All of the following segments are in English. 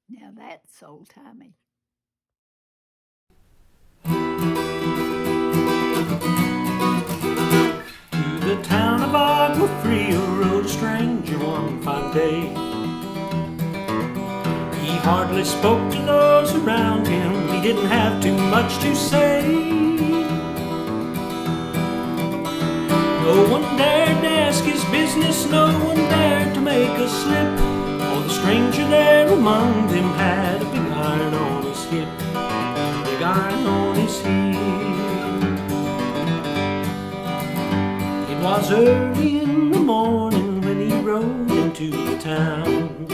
Now that's old-timey. To the town of Agua Fria rode a stranger one fine day. He hardly spoke to those around him, he didn't have too much to say. No one dared to ask his business, no one dared to make a slip, for the stranger there among them had a big iron on his hip, a big iron on his hip. It was early in the morning when he rode into the town.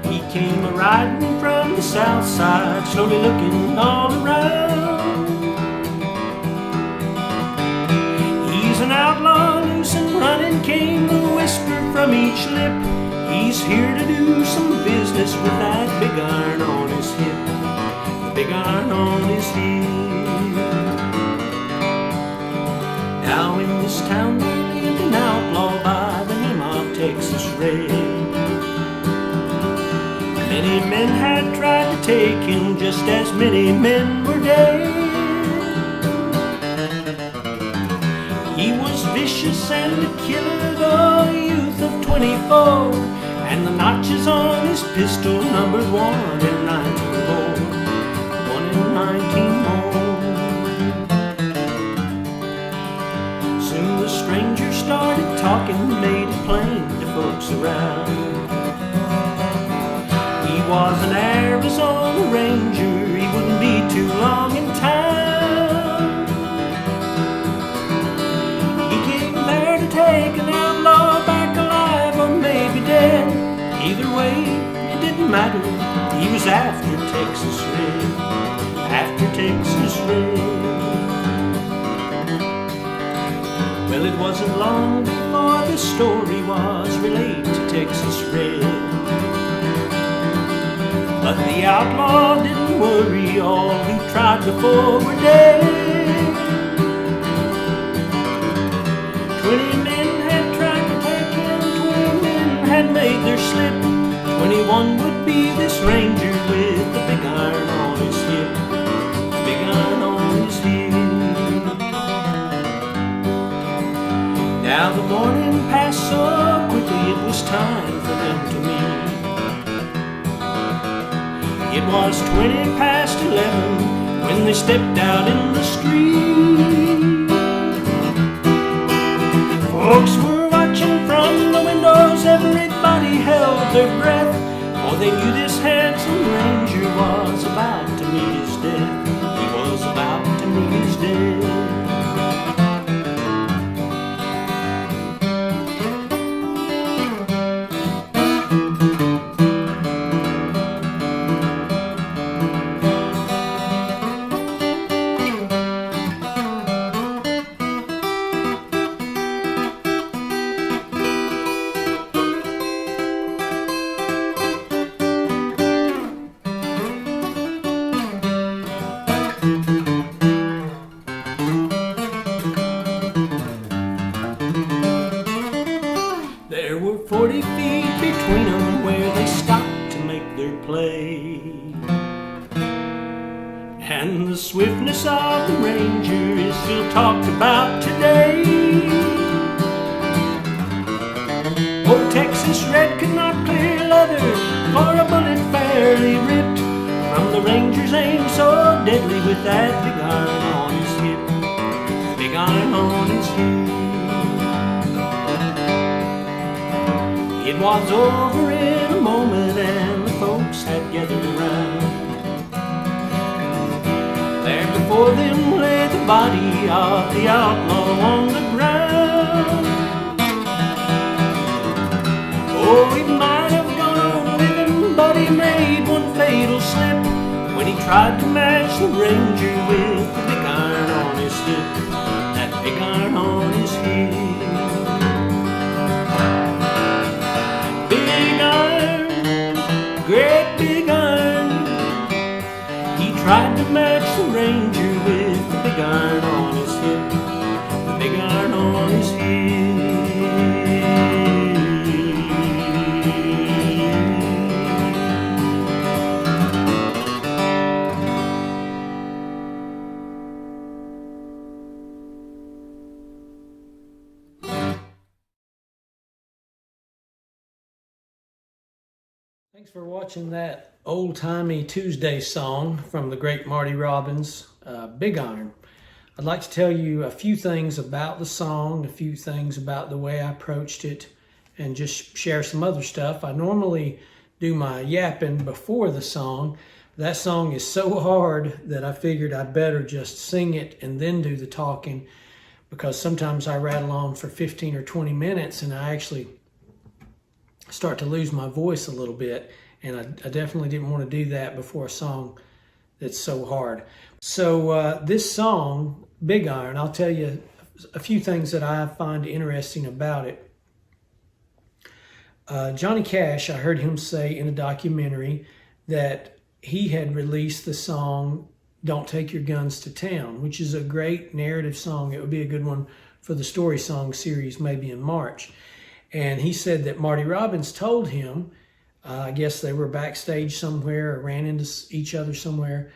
He came a-riding from the south side, slowly looking all around. He's an outlaw, loose and running, came a whisper from each lip. He's here to do some business with that big iron on his hip, the big iron on his hip. Now in this town there lived an outlaw by the name of Texas Red. Many men had tried to take him, just as many men were dead. He was vicious and a killer, though a youth of 24, and the notches on his pistol numbered 1 in 19 more, 1 in 19 more. Soon the stranger started talking, made it plain to folks around. He was an Arizona Ranger, he wouldn't be too long in town. He came there to take an outlaw back alive or maybe dead. Either way, it didn't matter, he was after Texas Red, after Texas Red. Well, it wasn't long before this story was relayed to Texas Red. But the outlaw didn't worry, all who tried before were dead. 20 men had tried to take him, 20 men had made their slip. 21 would be this ranger with the big iron on his hip, the big iron on his hip. Now the morning passed so quickly, it was time for them to meet. It was 20 past 11 when they stepped out in the street. Folks were watching from the windows, everybody held their breath, for they knew this handsome ranger was about to meet his death. He was about to meet his death. There were 40 feet between them where they stopped to make their play. And the swiftness of the ranger is still talked about today. Oh, Texas Red could not clear leather, for a bullet fairly ripped from the ranger's aim so deadly with that big iron on his hip, big iron on his hip. It was over in a moment and the folks had gathered around. There before them lay the body of the outlaw on the ground. Oh, he might have gone on living, but he made one fatal slip when he tried to match the ranger with the big iron on his hip, that big iron on his hip. Great big iron, he tried to match the ranger with the big iron on his hip, the big iron on his hip. Thanks for watching that old-timey Tuesday song from the great Marty Robbins, Big Iron. I'd like to tell you a few things about the song, a few things about the way I approached it, and just share some other stuff. I normally do my yapping before the song. That song is so hard that I figured I'd better just sing it and then do the talking, because sometimes I rattle on for 15 or 20 minutes and I actually start to lose my voice a little bit, and I definitely didn't want to do that before a song that's so hard. So this song, Big Iron, I'll tell you a few things that I find interesting about it. Johnny Cash, I heard him say in a documentary that he had released the song Don't Take Your Guns to Town, which is a great narrative song. It would be a good one for the Story Song series maybe in March. And he said that Marty Robbins told him, I guess they were backstage somewhere or ran into each other somewhere,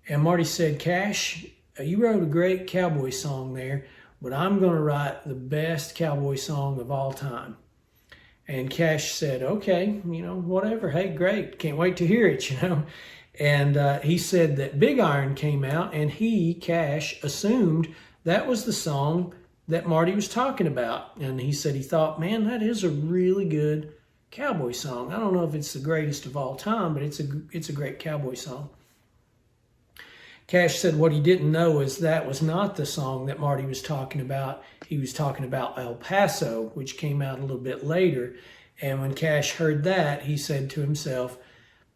and Marty said, Cash, you wrote a great cowboy song there, but I'm going to write the best cowboy song of all time. And Cash said, okay, whatever. Hey, great. Can't wait to hear it, And he said that Big Iron came out, and Cash, assumed that was the song that Marty was talking about. And he said he thought, man, that is a really good cowboy song. I don't know if it's the greatest of all time, but it's a great cowboy song. Cash said what he didn't know is that was not the song that Marty was talking about. He was talking about El Paso, which came out a little bit later. And when Cash heard that, he said to himself,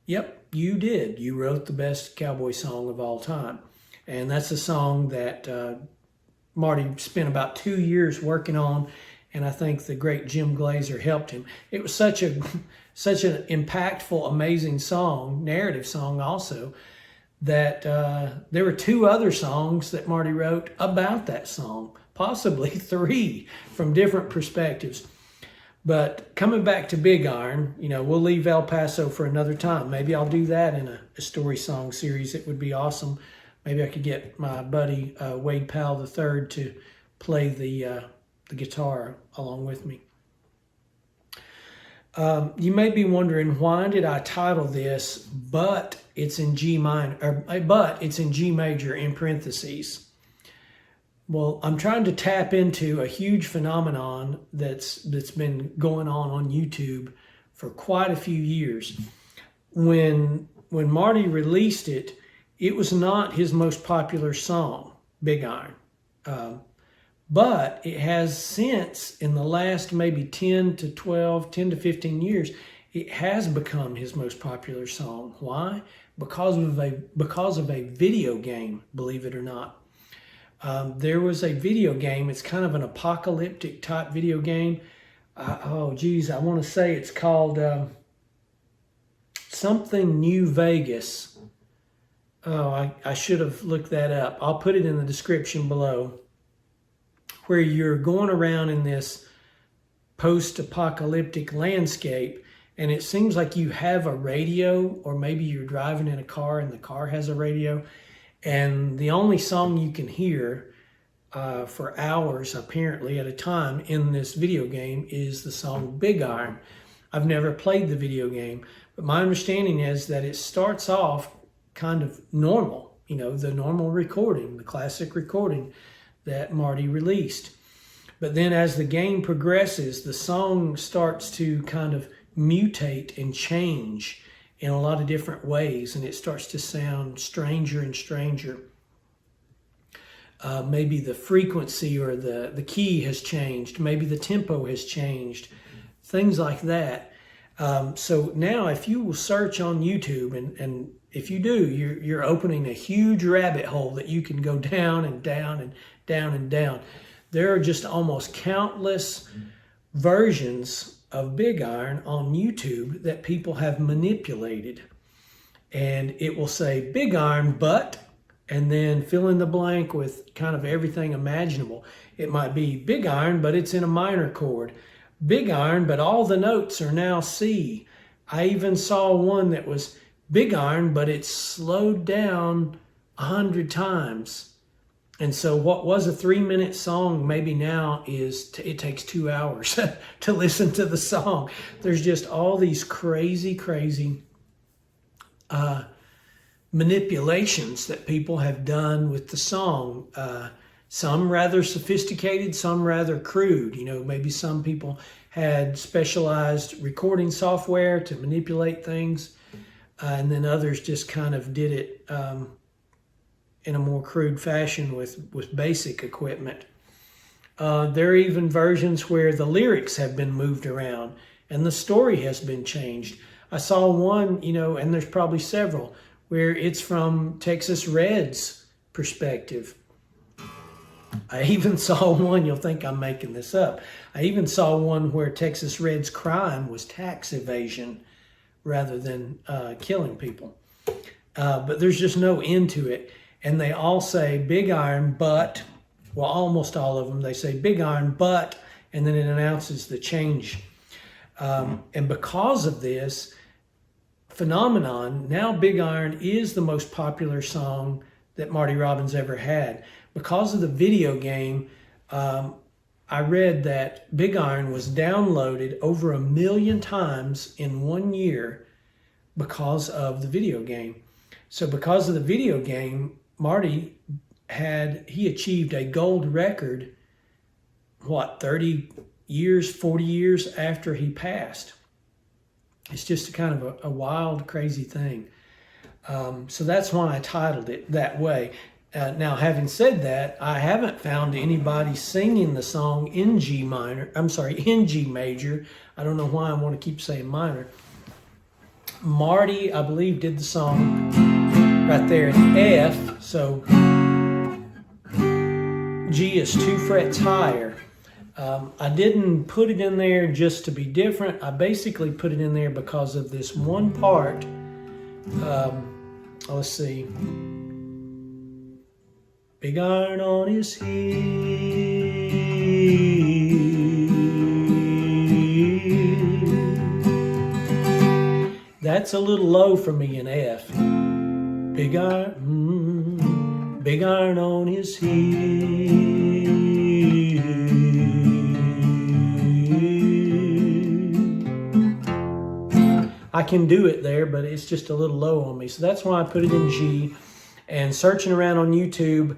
yep, you did. You wrote the best cowboy song of all time. And that's a song that Marty spent about 2 years working on, and I think the great Jim Glazer helped him. It was such an impactful, amazing song, narrative song also, that there were 2 other songs that Marty wrote about that song, possibly 3 from different perspectives. But coming back to Big Iron, we'll leave El Paso for another time. Maybe I'll do that in a story song series. It would be awesome. Maybe I could get my buddy Wade Powell III to play the guitar along with me. You may be wondering, why did I title this "But It's in G minor," but it's in G major in parentheses? Well, I'm trying to tap into a huge phenomenon that's been going on YouTube for quite a few years. When Marty released it, it was not his most popular song, Big Iron. But it has since, in the last maybe 10 to 15 years, it has become his most popular song. Why? Because of a video game, believe it or not. There was a video game. It's kind of an apocalyptic type video game. I want to say it's called something New Vegas. Oh, I should have looked that up. I'll put it in the description below, where you're going around in this post-apocalyptic landscape, and it seems like you have a radio, or maybe you're driving in a car and the car has a radio, and the only song you can hear for hours, apparently, at a time in this video game is the song Big Iron. I've never played the video game, but my understanding is that it starts off kind of normal, the normal recording, the classic recording that Marty released. But then as the game progresses, the song starts to kind of mutate and change in a lot of different ways, and it starts to sound stranger and stranger. Maybe the frequency or the key has changed. Maybe the tempo has changed. Things like that. So now if you will search on YouTube, and if you do, you're opening a huge rabbit hole that you can go down and down and down and down. There are just almost countless versions of Big Iron on YouTube that people have manipulated. And it will say Big Iron, but, and then fill in the blank with kind of everything imaginable. It might be Big Iron, but it's in a minor chord. Big Iron, but all the notes are now C. I even saw one that was Big Iron, but it's slowed down 100 times. And so what was a 3-minute song maybe now is it takes 2 hours to listen to the song. There's just all these crazy manipulations that people have done with the song. Some rather sophisticated, some rather crude. You know, maybe some people had specialized recording software to manipulate things, and then others just kind of did it in a more crude fashion with basic equipment. There are even versions where the lyrics have been moved around and the story has been changed. I saw one, you know, and there's probably several, where it's from Texas Red's perspective. I even saw one, you'll think I'm making this up, I even saw one where Texas Red's crime was tax evasion rather than killing people. But there's just no end to it. And they all say big iron, but, well, almost all of them, they say big iron, but, and then it announces the change. And because of this phenomenon, now Big Iron is the most popular song that Marty Robbins ever had. Because of the video game, I read that Big Iron was downloaded over 1 million times in 1 year because of the video game. So because of the video game, Marty he achieved a gold record, 30 years, 40 years after he passed. It's just kind of a wild, crazy thing. So that's why I titled it that way. Now, having said that, I haven't found anybody singing the song in G major. I don't know why I want to keep saying minor. Marty, I believe, did the song right there in F, so G is 2 frets higher. I didn't put it in there just to be different. I basically put it in there because of this one part. Let's see. Big iron on his heel. That's a little low for me in F. Big iron on his heel. I can do it there, but it's just a little low on me. So that's why I put it in G. And searching around on YouTube,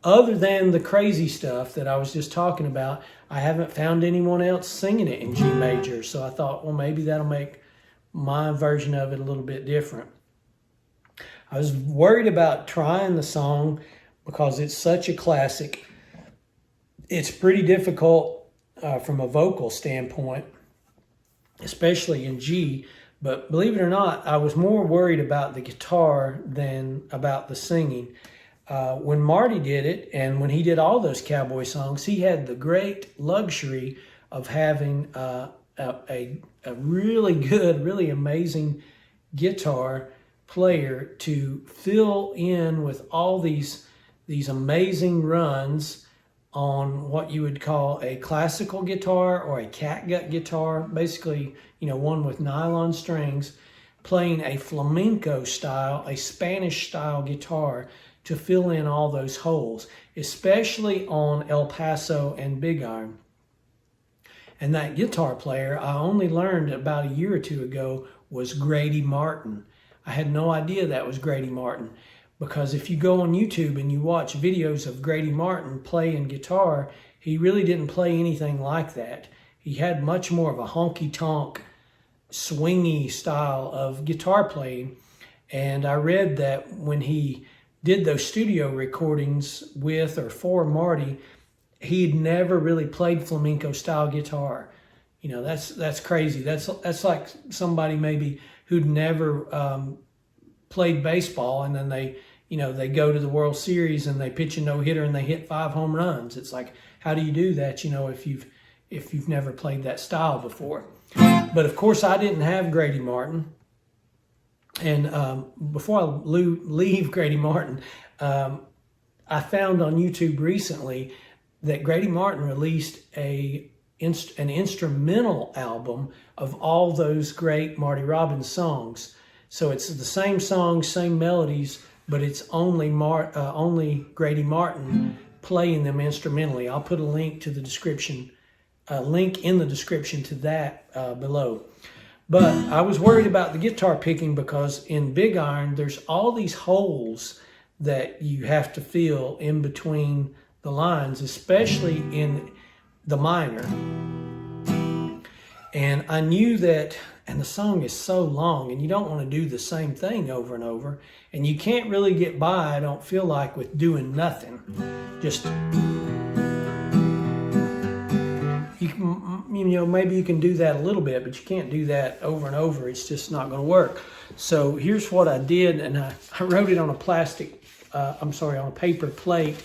other than the crazy stuff that I was just talking about, I haven't found anyone else singing it in G major. So I thought, well, maybe that'll make my version of it a little bit different. I was worried about trying the song because it's such a classic. It's pretty difficult from a vocal standpoint, especially in G. But believe it or not, I was more worried about the guitar than about the singing. When Marty did it, and when he did all those cowboy songs, he had the great luxury of having a really good, really amazing guitar player to fill in with all these amazing runs on what you would call a classical guitar or a catgut guitar, basically, you know, one with nylon strings, playing a flamenco style, a Spanish style guitar to fill in all those holes, especially on El Paso and Big Iron. And that guitar player, I only learned about a year or two ago, was Grady Martin. I had no idea that was Grady Martin, because if you go on YouTube and you watch videos of Grady Martin playing guitar, he really didn't play anything like that. He had much more of a honky-tonk, swingy style of guitar playing. And I read that when he did those studio recordings with or for Marty, he'd never really played flamenco style guitar. You know, that's crazy. That's like somebody maybe who'd never played baseball, and then they go to the World Series and they pitch a no-hitter and they hit 5 home runs. It's like, how do you do that, you know, if you've never played that style before? But of course, I didn't have Grady Martin. And before I leave Grady Martin, I found on YouTube recently that Grady Martin released an instrumental album of all those great Marty Robbins songs. So it's the same songs, same melodies, but it's only Grady Martin playing them instrumentally. I'll put a link to the description, link in the description to that below. But I was worried about the guitar picking because in big iron, there's all these holes that you have to fill in between the lines, especially in the minor. And I knew that, and the song is so long, and you don't want to do the same thing over and over, and you can't really get by, I don't feel like, with doing nothing. Just, you know, maybe you can do that a little bit, but you can't do that over and over. It's just not going to work. So here's what I did, and I wrote it on a on a paper plate.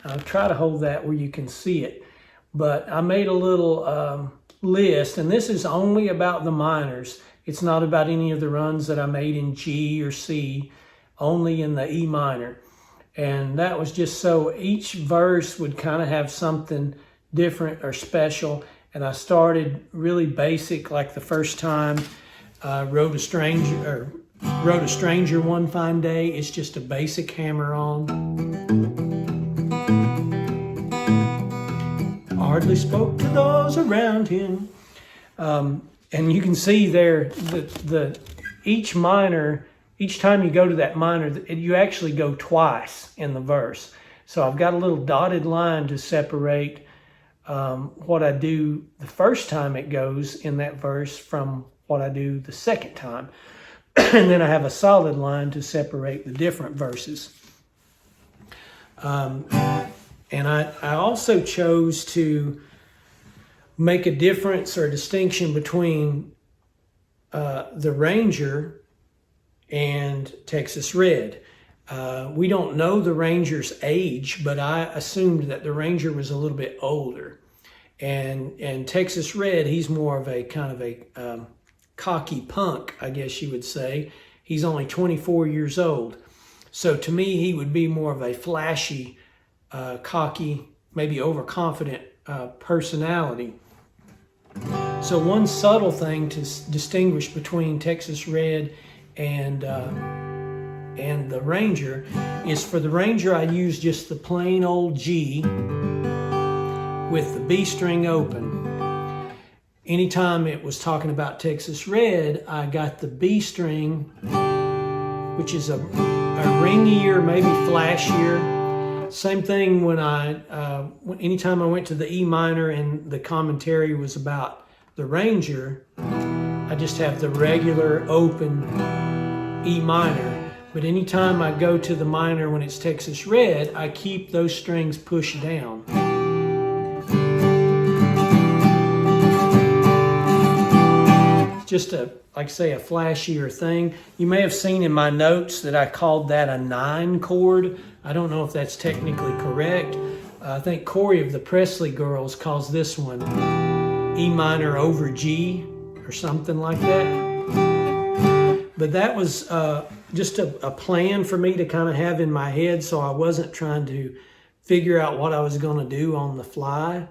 I'll try to hold that where you can see it. But I made a little list, and this is only about the minors. It's not about any of the runs that I made in G or C, only in the E minor. And that was just so each verse would kind of have something different or special. And I started really basic, like the first time wrote a stranger one fine day. It's just a basic hammer on. Hardly spoke to those around him. And you can see there that each time you go to that minor, you actually go twice in the verse. So I've got a little dotted line to separate what I do the first time it goes in that verse from what I do the second time. And then I have a solid line to separate the different verses. And I also chose to make a difference or distinction between the Ranger and Texas Red. We don't know the Ranger's age, but I assumed that the Ranger was a little bit older. And Texas Red, he's more of a kind of a cocky punk, I guess you would say. He's only 24 years old. So to me, he would be more of a flashy, cocky, maybe overconfident personality. So one subtle thing to distinguish between Texas Red and the Ranger is, for the Ranger I use just the plain old G with the B string open. Anytime it was talking about Texas Red, I got the B string, which is a ringier, maybe flashier. Same thing when anytime I went to the E minor and the commentary was about the Ranger, I just have the regular open E minor. But anytime I go to the minor when it's Texas Red, I keep those strings pushed down. Just like I say, a flashier thing. You may have seen in my notes that I called that a 9 chord. I don't know if that's technically correct. I think Corey of the Presley Girls calls this one E minor over G or something like that. But that was just a plan for me to kind of have in my head, so I wasn't trying to figure out what I was going to do on the fly,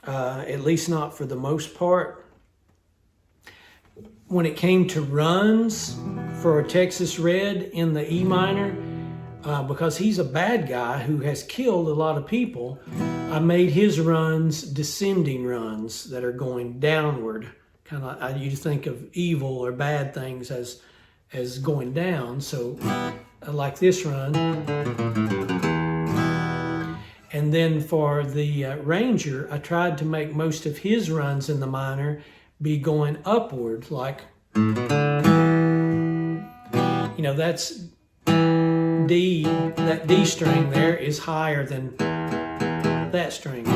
at least not for the most part. When it came to runs for Texas Red in the E minor, because he's a bad guy who has killed a lot of people, I made his runs descending runs that are going downward. Kind of, you think of evil or bad things as going down. So like this run. And then for the Ranger, I tried to make most of his runs in the minor be going upward, like, you know, that's D, that D string there is higher than that string.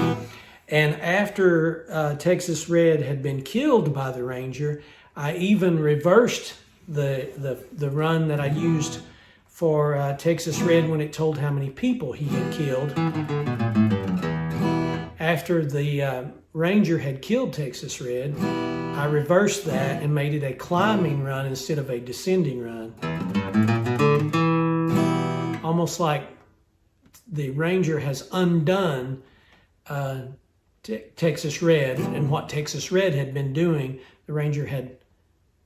And after Texas Red had been killed by the Ranger, I even reversed the run that I used for Texas Red when it told how many people he had killed. After the Ranger had killed Texas Red, I reversed that and made it a climbing run instead of a descending run. Almost like the Ranger has undone Texas Red, and what Texas Red had been doing, the Ranger had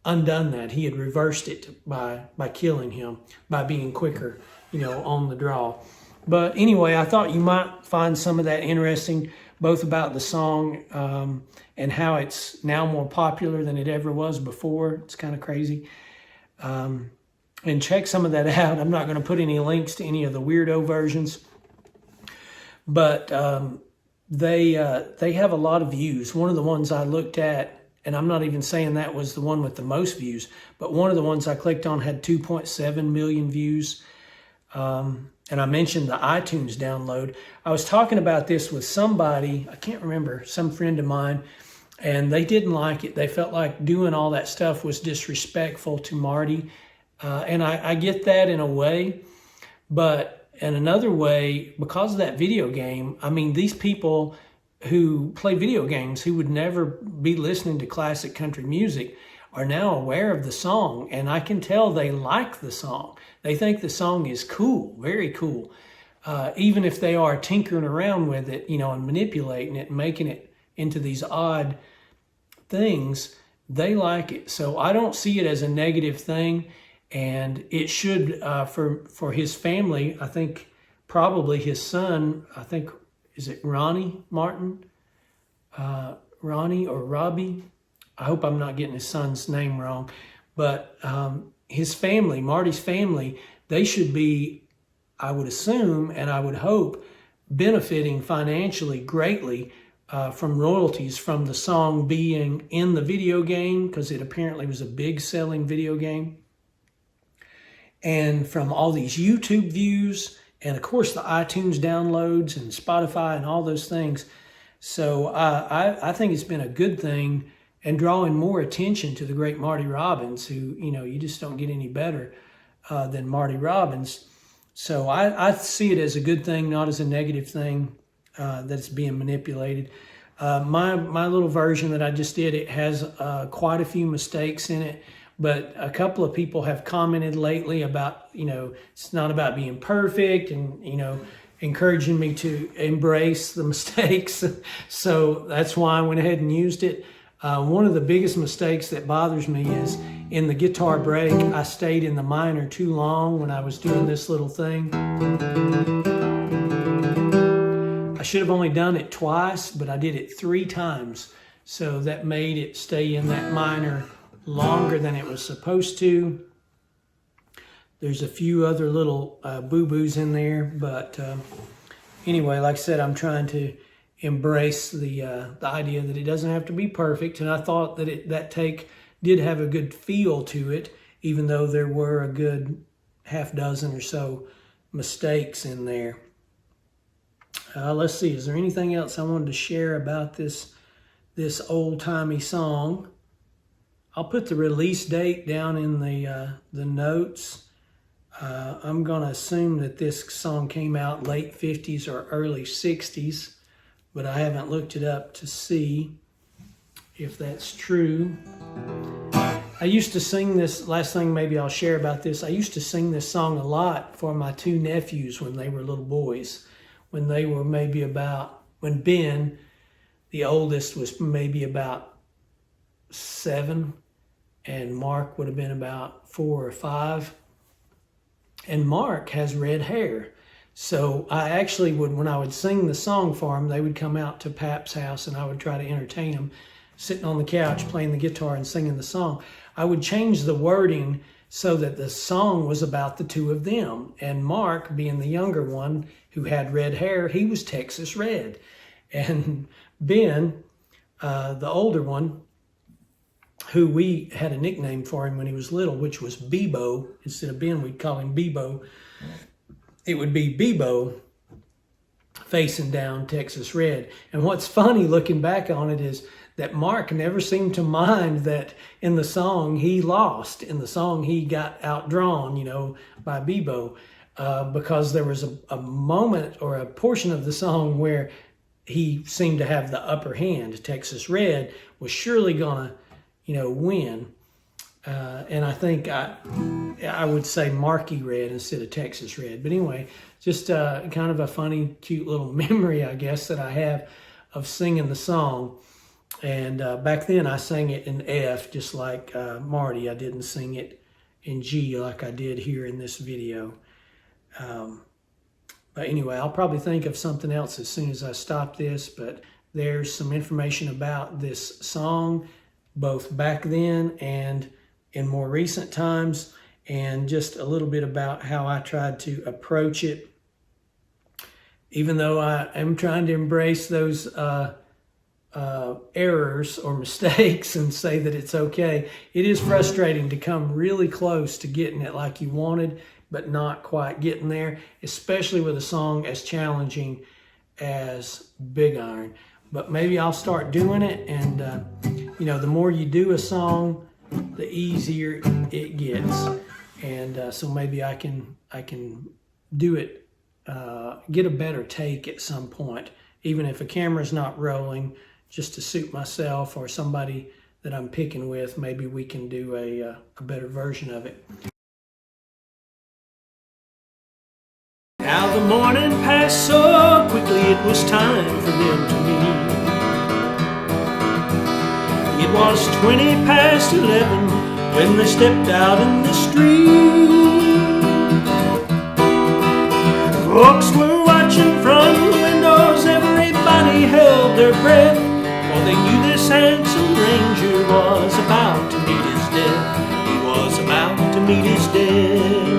undone that. He had reversed it by killing him, by being quicker, on the draw. But anyway, I thought you might find some of that interesting, both about the song and how it's now more popular than it ever was before. It's kind of crazy. And check some of that out. I'm not going to put any links to any of the weirdo versions, but they have a lot of views. One of the ones I looked at, and I'm not even saying that was the one with the most views, but one of the ones I clicked on had 2.7 million views. And I mentioned the iTunes download. I was talking about this with somebody, I can't remember, some friend of mine, and they didn't like it. They felt like doing all that stuff was disrespectful to Marty. And I get that in a way, but in another way, because of that video game, I mean, these people who play video games, who would never be listening to classic country music, are now aware of the song, and I can tell they like the song. They think the song is cool, very cool. Even if they are tinkering around with it, and manipulating it and making it into these odd things, they like it. So I don't see it as a negative thing. And it should, for his family, I think probably his son, is it Ronnie Martin? Ronnie or Robbie? I hope I'm not getting his son's name wrong. But his family, Marty's family, they should be, I would assume, and I would hope, benefiting financially greatly from royalties from the song being in the video game, because it apparently was a big selling video game. And from all these YouTube views, and of course the iTunes downloads and Spotify and all those things. So I think it's been a good thing, and drawing more attention to the great Marty Robbins, who, you just don't get any better than Marty Robbins. So I see it as a good thing, not as a negative thing that it's being manipulated. My little version that I just did, it has quite a few mistakes in it. But a couple of people have commented lately about, it's not about being perfect, and, encouraging me to embrace the mistakes. So that's why I went ahead and used it. One of the biggest mistakes that bothers me is in the guitar break, I stayed in the minor too long when I was doing this little thing. I should have only done it twice, but I did it 3 times. So that made it stay in that minor longer than it was supposed to. There's a few other little boo-boos in there, but anyway, like I said, I'm trying to embrace the idea that it doesn't have to be perfect, and I thought that that take did have a good feel to it, even though there were a good half dozen or so mistakes in there. Let's see, is there anything else I wanted to share about this old-timey song? I'll put the release date down in the notes. I'm going to assume that this song came out late 50s or early 60s, but I haven't looked it up to see if that's true. I used to sing this, last thing maybe I'll share about this, I used to sing this song a lot for my 2 nephews when they were little boys, when they were maybe about, when Ben, the oldest, was maybe about 7, and Mark would have been about 4 or 5. And Mark has red hair. So I actually would, when I would sing the song for them, they would come out to Pap's house and I would try to entertain them, sitting on the couch playing the guitar and singing the song. I would change the wording so that the song was about the 2 of them. And Mark, being the younger one who had red hair, he was Texas Red. And Ben, the older one, who we had a nickname for him when he was little, which was Bebo. Instead of Ben, we'd call him Bebo. It would be Bebo facing down Texas Red. And what's funny looking back on it is that Mark never seemed to mind that in the song he lost. In the song he got outdrawn, by Bebo, because there was a moment or a portion of the song where he seemed to have the upper hand. Texas Red was surely going to win. And I think I would say Marky Red instead of Texas Red. But anyway, just kind of a funny, cute little memory, I guess, that I have of singing the song. And back then I sang it in F, just like Marty. I didn't sing it in G like I did here in this video. But anyway, I'll probably think of something else as soon as I stop this, but there's some information about this song, both back then and in more recent times, and just a little bit about how I tried to approach it. Even though I am trying to embrace those errors or mistakes and say that it's okay, it is frustrating to come really close to getting it like you wanted, but not quite getting there, especially with a song as challenging as Big Iron. But maybe I'll start doing it, and you know, the more you do a song, the easier it gets. And so maybe I can do it, get a better take at some point, even if a camera's not rolling, just to suit myself or somebody that I'm picking with. Maybe we can do a better version of it. Now the morning passed so quickly, it was time for them to meet. It was 20 past 11 when they stepped out in the street. Folks were watching from the windows, everybody held their breath, for they knew this handsome ranger was about to meet his death. He was about to meet his death.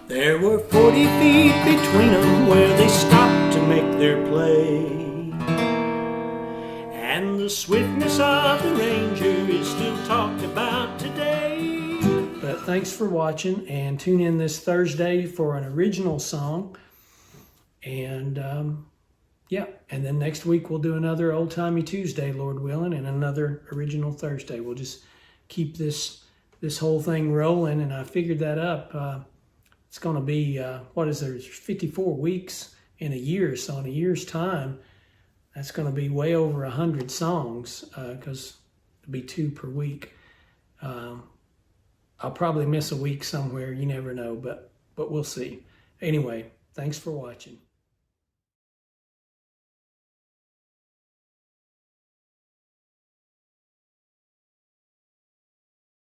There were 40 feet between them where they stopped to make their play. And the swiftness of the ranger is still talked about today. But thanks for watching, and tune in this Thursday for an original song. And yeah, and then next week we'll do another Old Timey Tuesday, Lord willing, and another original Thursday. We'll just keep this whole thing rolling, and I figured that up. It's going to be, what is there, 54 weeks in a year. So in a year's time, that's going to be way over 100 songs, because it'll be 2 per week. I'll probably miss a week somewhere. You never know, but we'll see. Anyway, thanks for watching.